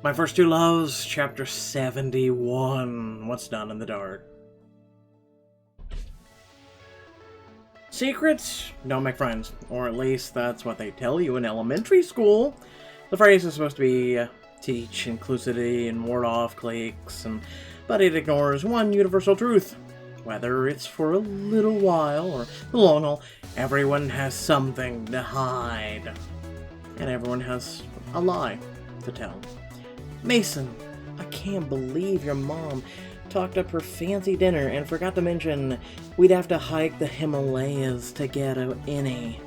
My First Two Loves, Chapter 71, What's Done in the Dark. Secrets don't make friends, or at least that's what they tell you in elementary school. The phrase is supposed to be teach inclusivity and ward off cliques, but it ignores one universal truth. Whether it's for a little while or the long haul, everyone has something to hide. And everyone has a lie to tell. Mason, I can't believe your mom talked up her fancy dinner and forgot to mention we'd have to hike the Himalayas to get any.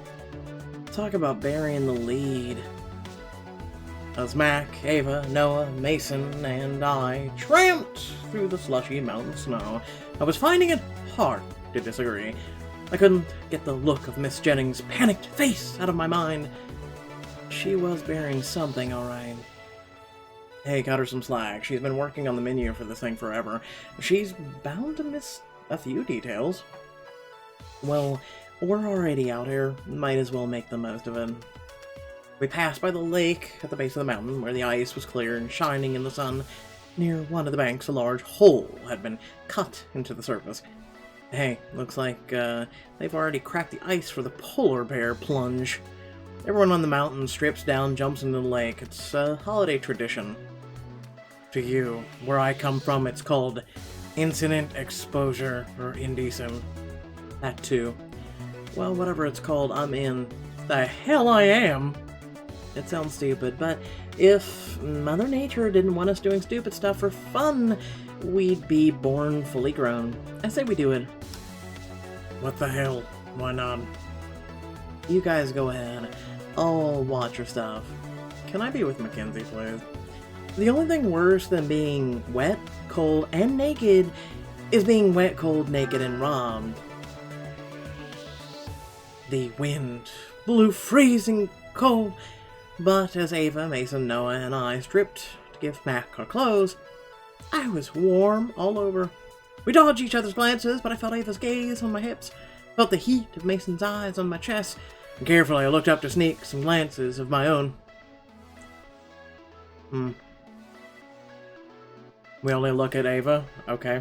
Talk about burying the lead. As Mac, Ava, Noah, Mason, and I tramped through the slushy mountain snow, I was finding it hard to disagree. I couldn't get the look of Miss Jennings' panicked face out of my mind. She was bearing something, alright. Hey, cut her some slack. She's been working on the menu for this thing forever. She's bound to miss a few details. Well, we're already out here. Might as well make the most of it. We passed by the lake at the base of the mountain, where the ice was clear and shining in the sun. Near one of the banks, a large hole had been cut into the surface. Hey, looks like they've already cracked the ice for the polar bear plunge. Everyone on the mountain strips down, jumps into the lake. It's a holiday tradition. To you, where I come from, it's called incident exposure, or indecent. That too. Well, whatever it's called, I'm in. The hell I am! It sounds stupid, but if Mother Nature didn't want us doing stupid stuff for fun, we'd be born fully grown. I say we do it. What the hell? Why not? You guys go ahead. I'll watch your stuff. Can I be with Mackenzie, please? The only thing worse than being wet, cold, and naked is being wet, cold, naked, and robbed. The wind blew freezing cold, but as Ava, Mason, Noah, and I stripped to give Mac our clothes, I was warm all over. We dodged each other's glances, but I felt Ava's gaze on my hips, felt the heat of Mason's eyes on my chest, and carefully I looked up to sneak some glances of my own. We only look at Ava, okay.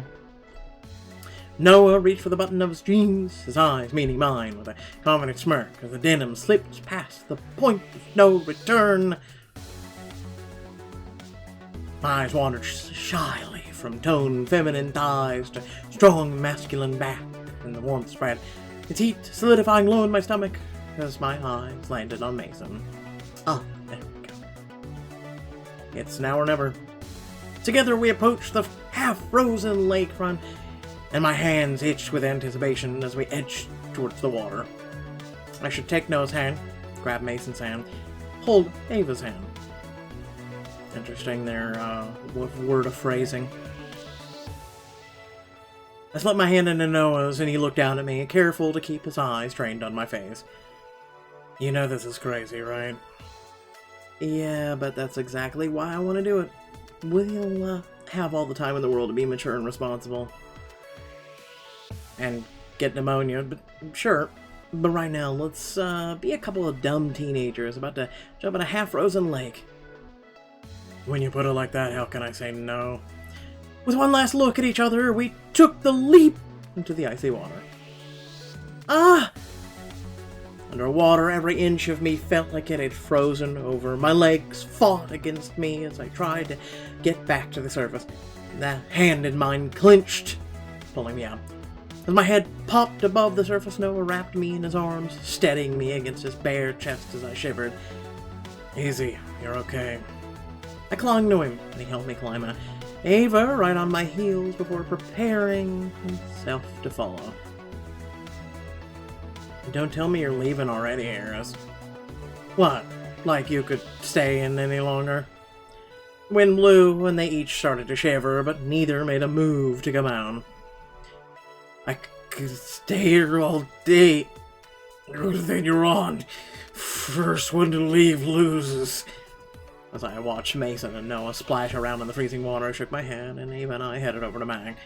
Noah reached for the button of his jeans, his eyes meeting mine with a confident smirk as the denim slipped past the point of no return. My eyes wandered shyly from toned feminine thighs to strong masculine back, and the warmth spread, its heat solidifying low in my stomach as my eyes landed on Mason. Ah, there we go. It's now or never. Together we approached the half-frozen lakefront, and my hands itched with anticipation as we edged towards the water. I should take Noah's hand, grab Mason's hand, hold Ava's hand. Interesting their word of phrasing. I slipped my hand into Noah's and he looked down at me, careful to keep his eyes trained on my face. You know this is crazy, right? Yeah, but that's exactly why I want to do it. We'll have all the time in the world to be mature and responsible. And get pneumonia, but sure. But right now, let's be a couple of dumb teenagers about to jump in a half-frozen lake. When you put it like that, how can I say no? With one last look at each other, we took the leap into the icy water. Ah! Underwater, every inch of me felt like it had frozen over. My legs fought against me as I tried to get back to the surface. That hand in mine clenched, pulling me out. As my head popped above the surface, Noah wrapped me in his arms, steadying me against his bare chest as I shivered. Easy, you're okay. I clung to him, and he helped me climb out. Ava right on my heels before preparing himself to follow. Don't tell me you're leaving already, Harris. What? Like you could stay in any longer? Wind blew, and they each started to shiver, but neither made a move to come out. I could stay here all day. Then you're on. First one to leave loses. As I watched Mason and Noah splash around in the freezing water, I shook my head, and Ava and I headed over to Mac.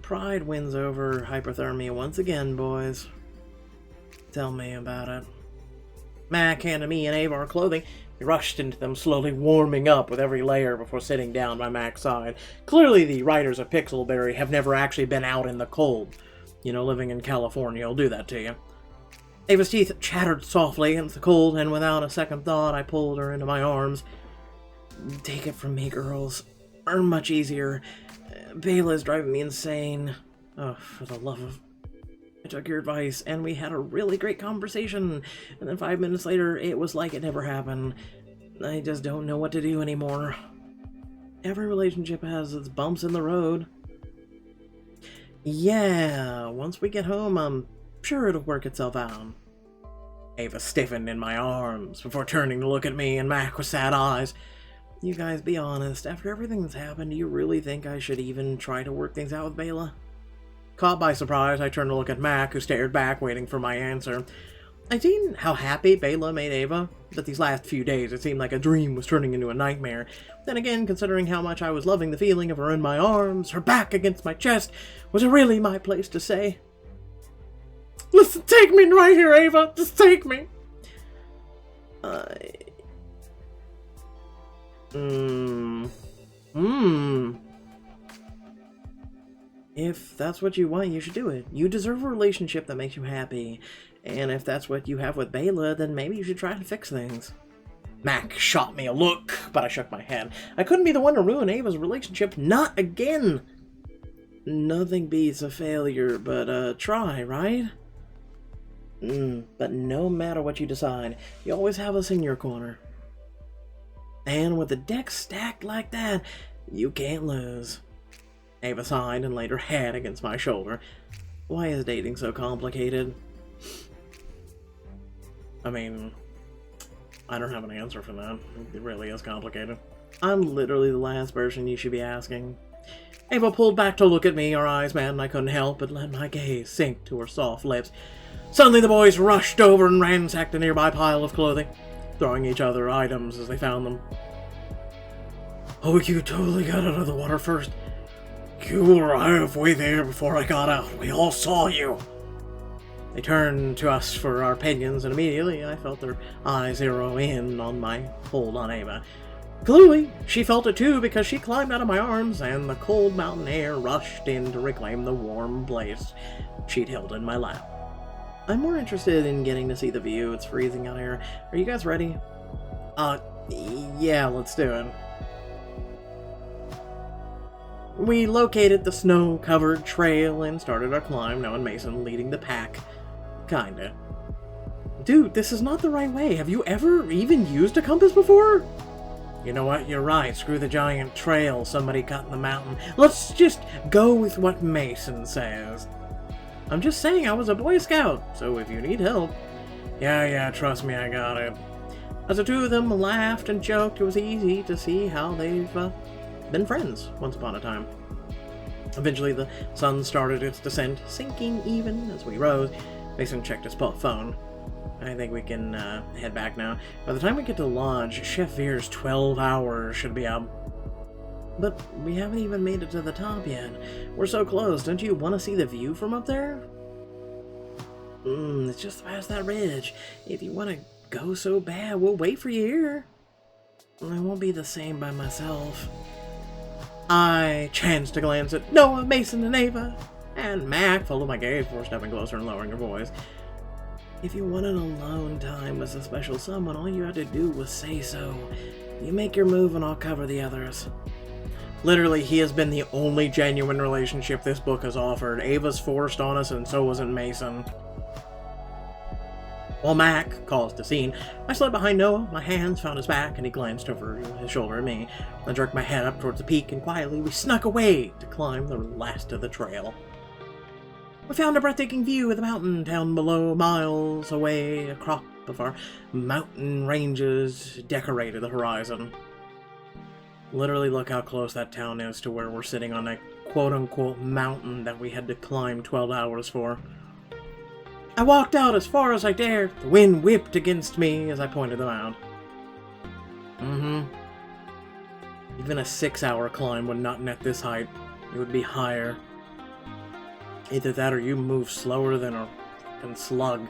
Pride wins over hypothermia once again, boys. Tell me about it. Mac handed me and Ava our clothing. We rushed into them, slowly warming up with every layer before sitting down by Mac's side. Clearly the writers of Pixelberry have never actually been out in the cold. You know, living in California will do that to you. Ava's teeth chattered softly against the cold, and without a second thought, I pulled her into my arms. Take it from me, girls. Are much easier. Bela's driving me insane. Oh, for the love of... I took your advice, and we had a really great conversation. And then 5 minutes later, it was like it never happened. I just don't know what to do anymore. Every relationship has its bumps in the road. Yeah, once we get home, I'm sure it'll work itself out. Ava stiffened in my arms before turning to look at me and Mac with sad eyes. You guys, be honest. After everything that's happened, do you really think I should even try to work things out with Bela? Caught by surprise, I turned to look at Mac, who stared back, waiting for my answer. I'd seen how happy Bela made Ava, but these last few days it seemed like a dream was turning into a nightmare. Then again, considering how much I was loving the feeling of her in my arms, her back against my chest, was it really my place to say? Listen, take me right here, Ava! Just take me! If that's what you want, you should do it. You deserve a relationship that makes you happy. And if that's what you have with Bela, then maybe you should try to fix things. Mac shot me a look, but I shook my head. I couldn't be the one to ruin Ava's relationship. Not again! Nothing beats a failure, but try, right? But no matter what you decide, you always have us in your corner. And with the deck stacked like that, you can't lose. Ava sighed and laid her head against my shoulder. Why is dating so complicated? I mean, I don't have an answer for that. It really is complicated. I'm literally the last person you should be asking. Ava pulled back to look at me, her eyes met, and I couldn't help but let my gaze sink to her soft lips. Suddenly the boys rushed over and ransacked a nearby pile of clothing, throwing each other items as they found them. Oh, you totally got out of the water first. You were halfway there before I got out. We all saw you. They turned to us for our opinions, and immediately I felt their eyes zero in on my hold on Ava. Clearly, she felt it too, because she climbed out of my arms, and the cold mountain air rushed in to reclaim the warm place she'd held in my lap. I'm more interested in getting to see the view. It's freezing out here. Are you guys ready? Yeah, let's do it. We located the snow-covered trail and started our climb, now and Mason leading the pack. Kinda. Dude, this is not the right way. Have you ever even used a compass before? You know what? You're right. Screw the giant trail somebody cut in the mountain. Let's just go with what Mason says. I'm just saying I was a Boy Scout, so if you need help... Yeah, trust me, I got it. As the two of them laughed and joked, it was easy to see how they've been friends once upon a time. Eventually, the sun started its descent, sinking even as we rose. Mason checked his phone. I think we can head back now. By the time we get to the lodge, Chef Veer's 12 hours should be up. But we haven't even made it to the top yet. We're so close. Don't you want to see the view from up there? It's just past that ridge. If you want to go so bad, we'll wait for you here. I won't be the same by myself. I chanced to glance at Noah, Mason, and Ava, and Mac followed my gaze before stepping closer and lowering her voice. If you wanted alone time with a special someone, all you had to do was say so. You make your move and I'll cover the others. Literally, he has been the only genuine relationship this book has offered. Ava's forced on us, and so wasn't Mason. While Mac caused the scene, I slid behind Noah, my hands found his back, and he glanced over his shoulder at me. I jerked my head up towards the peak, and quietly we snuck away to climb the last of the trail. We found a breathtaking view of the mountain down below, miles away. A crop of our mountain ranges decorated the horizon. Literally, look how close that town is to where we're sitting on that quote-unquote mountain that we had to climb 12 hours for. I walked out as far as I dared. The wind whipped against me as I pointed them out. Even a 6-hour climb would not net this height. It would be higher. Either that or you move slower than a fucking slug.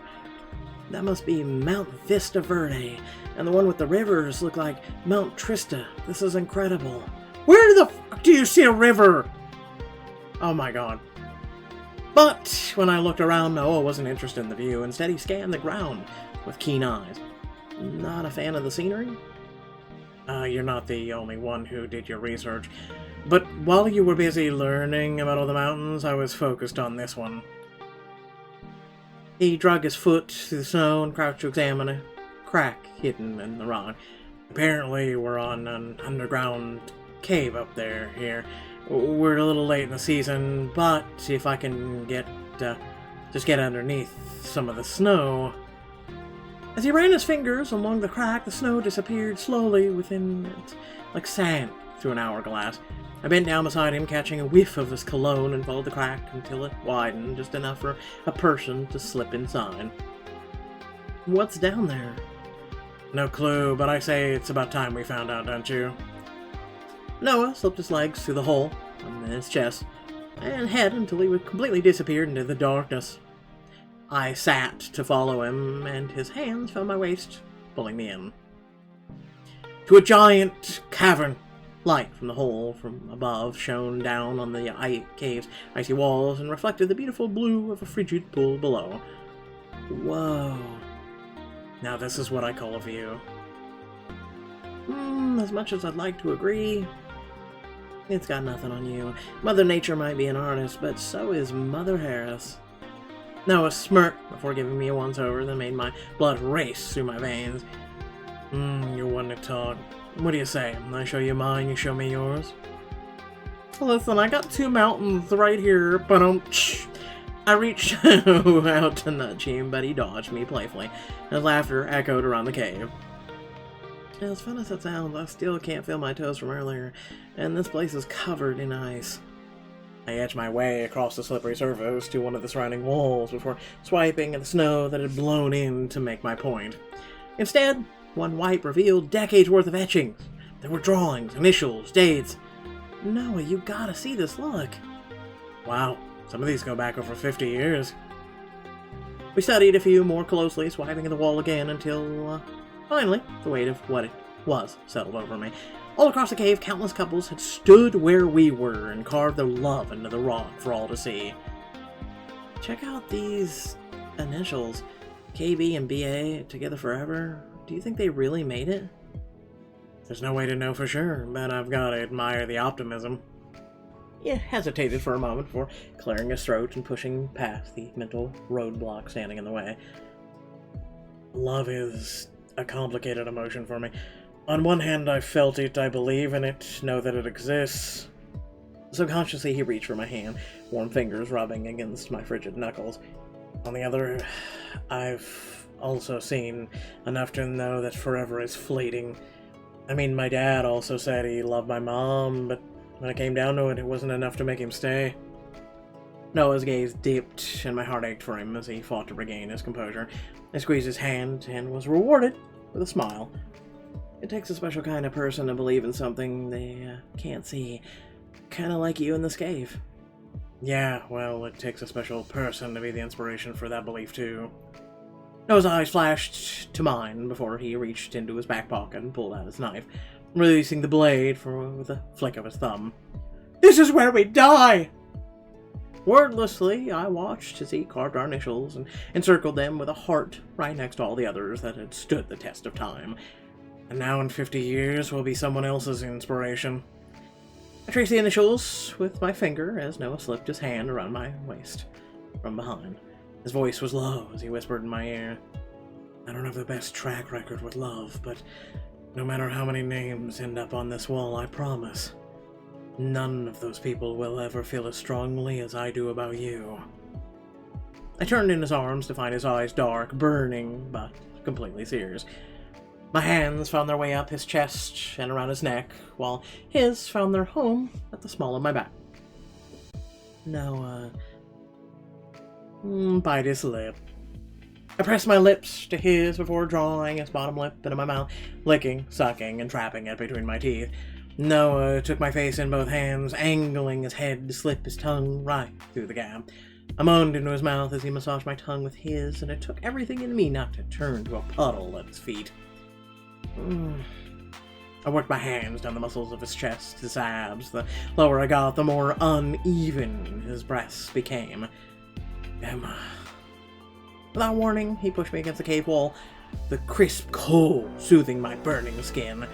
That must be Mount Vista Verde, and the one with the rivers look like Mount Trista. This is incredible. Where the fuck do you see a river? Oh my god. But when I looked around, Noah wasn't interested in the view. Instead, he scanned the ground with keen eyes. Not a fan of the scenery? You're not the only one who did your research. But while you were busy learning about all the mountains, I was focused on this one. He dragged his foot through the snow and crouched to examine a crack hidden in the rock. Apparently, we're on an underground cave up there here. We're a little late in the season, but if I can just get underneath some of the snow. As he ran his fingers along the crack, the snow disappeared slowly within it, like sand through an hourglass. I bent down beside him, catching a whiff of his cologne, and followed the crack until it widened just enough for a person to slip inside. What's down there? No clue, but I say it's about time we found out, don't you? Noah slipped his legs through the hole in his chest and head until he would completely disappeared into the darkness. I sat to follow him, and his hands found my waist, pulling me in. To a giant cavern. Light from the hole from above shone down on the cave's icy walls and reflected the beautiful blue of a frigid pool below. Whoa. Now this is what I call a view. As much as I'd like to agree, it's got nothing on you. Mother Nature might be an artist, but so is Mother Harris. Noah smirked before giving me a once-over that made my blood race through my veins. You're one to talk. What do you say? I show you mine, you show me yours? Listen, I got two mountains right here, but I reached out to nudge him, but he dodged me playfully. His laughter echoed around the cave. As fun as it sounds, I still can't feel my toes from earlier, and this place is covered in ice. I edged my way across the slippery surface to one of the surrounding walls before swiping at the snow that had blown in to make my point. Instead, one wipe revealed decades worth of etchings. There were drawings, initials, dates. Noah, you gotta see this look. Wow, some of these go back over 50 years. We studied a few more closely, swiping at the wall again until, finally, the weight of what it was settled over me. All across the cave, countless couples had stood where we were and carved their love into the rock for all to see. Check out these initials. KB and BA together forever. Do you think they really made it? There's no way to know for sure, but I've got to admire the optimism. He hesitated for a moment before clearing his throat and pushing past the mental roadblock standing in the way. Love is a complicated emotion for me. On one hand, I felt it, I believe in it, know that it exists. Subconsciously, he reached for my hand, warm fingers rubbing against my frigid knuckles. On the other, I've also seen enough to know that forever is fleeting. I mean, my dad also said he loved my mom, but when it came down to it, it wasn't enough to make him stay. Noah's gaze dipped, and my heart ached for him as he fought to regain his composure. I squeezed his hand and was rewarded with a smile. It takes a special kind of person to believe in something they can't see. Kinda like you in this cave. Yeah, well, it takes a special person to be the inspiration for that belief, too. Noah's eyes flashed to mine before he reached into his back pocket and pulled out his knife, releasing the blade with a flick of his thumb. This is where we die! Wordlessly, I watched as he carved our initials and encircled them with a heart right next to all the others that had stood the test of time. And now in 50 years, we'll be someone else's inspiration. I traced the initials with my finger as Noah slipped his hand around my waist from behind. His voice was low as he whispered in my ear, I don't have the best track record with love, but no matter how many names end up on this wall, I promise, none of those people will ever feel as strongly as I do about you. I turned in his arms to find his eyes dark, burning, but completely serious. My hands found their way up his chest and around his neck, while his found their home at the small of my back. Now, bite his lip. I pressed my lips to his before drawing his bottom lip into my mouth, licking, sucking, and trapping it between my teeth. Noah took my face in both hands, angling his head to slip his tongue right through the gap. I moaned into his mouth as he massaged my tongue with his, and it took everything in me not to turn to a puddle at his feet. I worked my hands down the muscles of his chest, his abs. The lower I got, the more uneven his breaths became. Emma. Without warning, he pushed me against the cave wall, the crisp cold soothing my burning skin.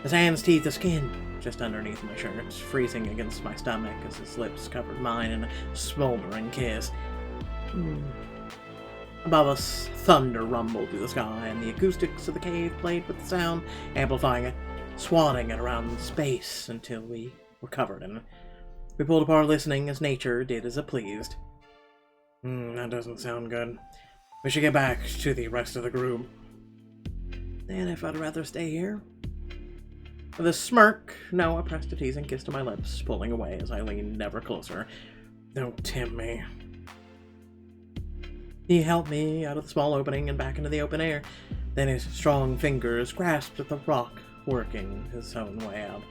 His hands teased the skin just underneath my shirt, freezing against my stomach as his lips covered mine in a smoldering kiss. Above us, thunder rumbled through the sky, and the acoustics of the cave played with the sound, amplifying it, swatting it around space until we were covered in it. We pulled apart listening as nature did as it pleased. That doesn't sound good. We should get back to the rest of the group. And if I'd rather stay here? With a smirk, Noah pressed a teasing kiss to my lips, pulling away as I leaned ever closer. Don't tempt me. He helped me out of the small opening and back into the open air. Then his strong fingers grasped at the rock, working his own way out.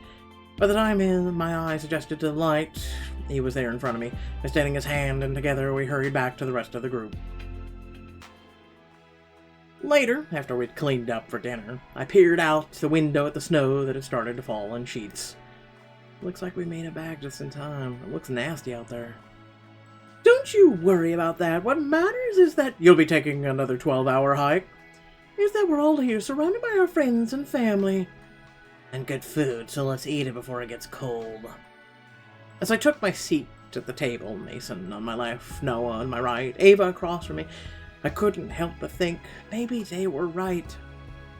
By the time my eyes adjusted to the light, he was there in front of me, extending his hand, and together we hurried back to the rest of the group. Later, after we'd cleaned up for dinner, I peered out the window at the snow that had started to fall in sheets. Looks like we made it back just in time. It looks nasty out there. Don't you worry about that. What matters is that you'll be taking another 12-hour hike. Is that we're all here surrounded by our friends and family. And good food, so let's eat it before it gets cold. As I took my seat at the table, Mason on my left, Noah on my right, Ava across from me, I couldn't help but think maybe they were right.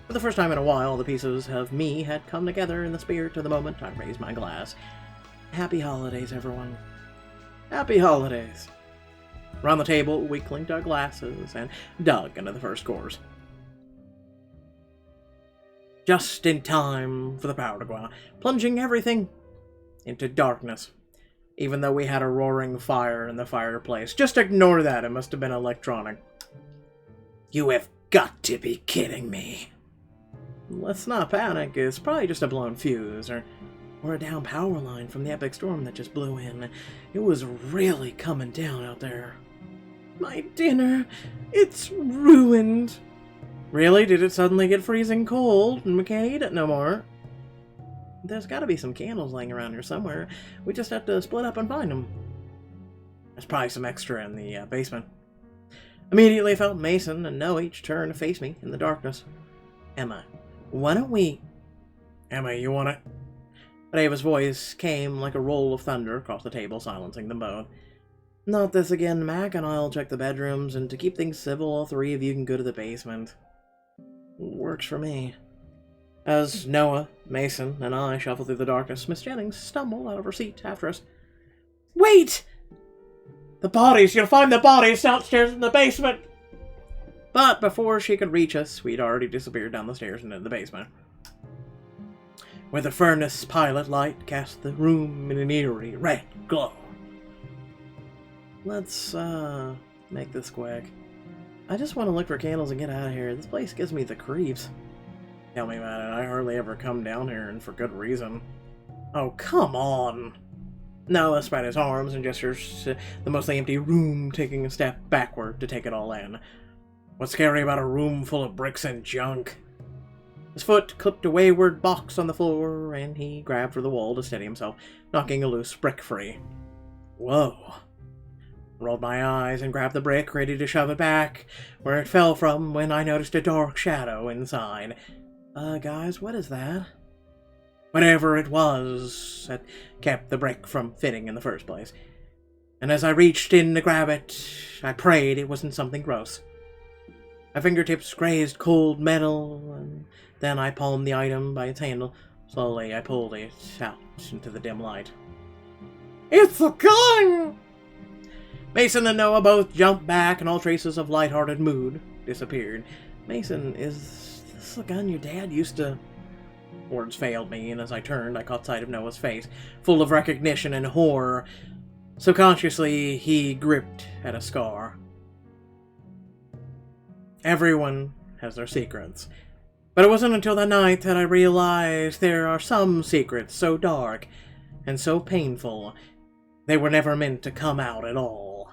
For the first time in a while, the pieces of me had come together in the spirit of the moment I raised my glass. Happy holidays, everyone. Happy holidays. Around the table, we clinked our glasses and dug into the first course. Just in time for the power to go out, plunging everything into darkness. Even though we had a roaring fire in the fireplace. Just ignore that, it must have been electronic. You have got to be kidding me. Let's not panic, it's probably just a blown fuse, or a down power line from the epic storm that just blew in. It was really coming down out there. My dinner, it's ruined. Really? Did it suddenly get freezing cold and we can't eat it no more? There's gotta be some candles laying around here somewhere. We just have to split up and find them. There's probably some extra in the basement. Immediately I felt Mason and Noah each turn to face me in the darkness. Emma, why don't we... Emma, you want it? But Ava's voice came like a roll of thunder across the table, silencing them both. Not this again, Mac, and I'll check the bedrooms, and to keep things civil, all three of you can go to the basement. Works for me. As Noah, Mason, and I shuffled through the darkness, Miss Jennings stumbled out of her seat after us. Wait! The bodies! You'll find the bodies downstairs in the basement! But before she could reach us, we'd already disappeared down the stairs and into the basement, where the furnace pilot light cast the room in an eerie red glow. Let's, make this quick. I just want to look for candles and get out of here. This place gives me the creeps. Tell me about it. I hardly ever come down here, and for good reason. Oh, come on! Noah spread his arms and gestures to the mostly empty room, taking a step backward to take it all in. What's scary about a room full of bricks and junk? His foot clipped a wayward box on the floor, and he grabbed for the wall to steady himself, knocking a loose brick free. Whoa. Rolled my eyes and grabbed the brick, ready to shove it back where it fell from when I noticed a dark shadow inside. Guys, what is that? Whatever it was that kept the brick from fitting in the first place. And as I reached in to grab it, I prayed it wasn't something gross. My fingertips grazed cold metal, and then I palmed the item by its handle. Slowly, I pulled it out into the dim light. It's a gun! Mason and Noah both jumped back, and all traces of lighthearted mood disappeared. Mason, is this the gun your dad used to... Words failed me, and as I turned, I caught sight of Noah's face, full of recognition and horror. Subconsciously, he gripped at a scar. Everyone has their secrets. But it wasn't until that night that I realized there are some secrets so dark and so painful, they were never meant to come out at all.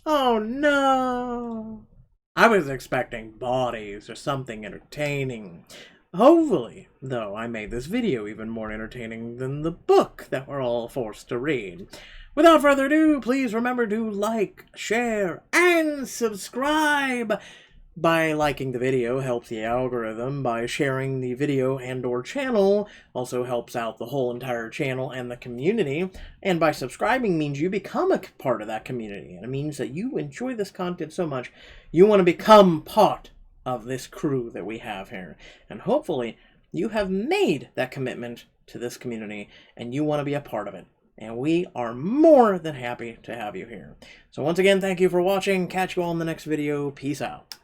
Oh no! I was expecting bodies or something entertaining. Hopefully, though, I made this video even more entertaining than the book that we're all forced to read. Without further ado, please remember to like, share, and subscribe! By liking the video helps the algorithm. By sharing the video and or channel also helps out the whole entire channel and the community. And by subscribing means you become a part of that community. And it means that you enjoy this content so much, you want to become part of this crew that we have here. And hopefully you have made that commitment to this community and you want to be a part of it. And we are more than happy to have you here. So once again, thank you for watching. Catch you all in the next video. Peace out.